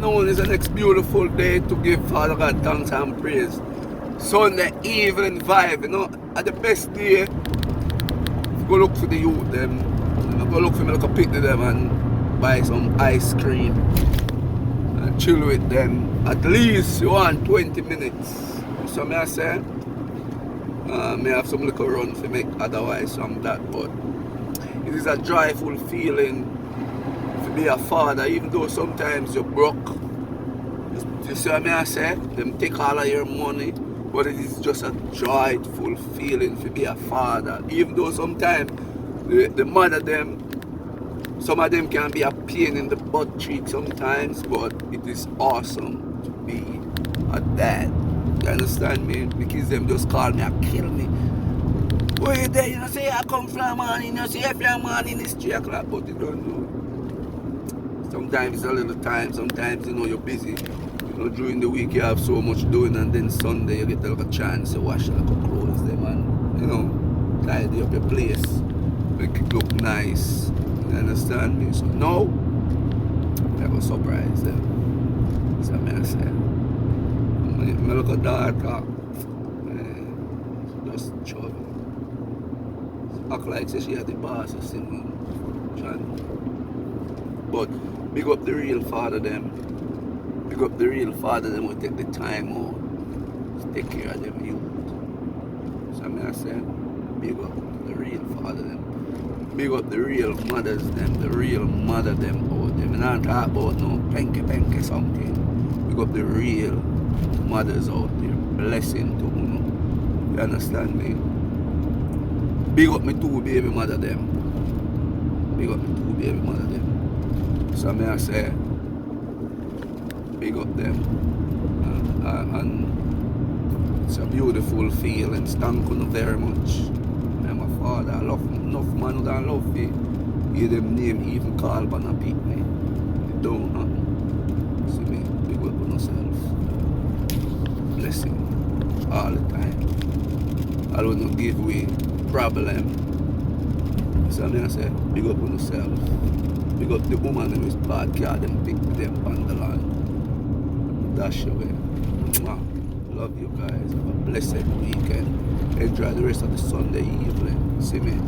Known is the next beautiful day to give Father God thanks and praise. Sunday evening vibe, at the best day, go look for the youth them, go look for me, look pick them and buy some ice cream and chill with them. At least you want 20 minutes. So me I say, may have some little run to make otherwise some that, but it is a joyful feeling to be a father, even though sometimes you're broke. You see what I say? Them take all of your money, but it is just a joyful feeling to be a father. Even though sometimes the mother them, some of them can be a pain in the butt cheek sometimes, but it is awesome to be a dad. You understand me? Because them just call me and kill me. Where you there? You know, say I come from morning, you say every morning it's 3 o'clock, but you don't know. Sometimes it's a little time, sometimes you're busy. During the week you have so much doing, and then Sunday you get a little chance to wash a little clothes them and tidy up your place, make it look nice. You understand me? So now I go surprise them. So I say, my little daughter, just chubby. Act like she had the boss of singing. But big up the real father them. Big up the real father them will take the time out to take care of them youth. So I say, big up the real father them. Big up the real mothers them, the real mother them out them. And I don't talk about no penke something. Big up the real mothers out there. Blessing to you. You understand me? Big up me two baby mother them. Big up me two baby mother them. So I say, big up them. And it's a beautiful feeling. Thank you very much. I'm a father. I love enough man who don't love me. Hear them name even call but not pick me. They don't nothing. See me, big up on yourself. Blessing all the time. I will not give way problem. So I say, big up on yourself. Big up the woman who is bad car, them pick them on the land. Dash away. Love you guys. Have a blessed weekend. Enjoy the rest of the Sunday evening. See me.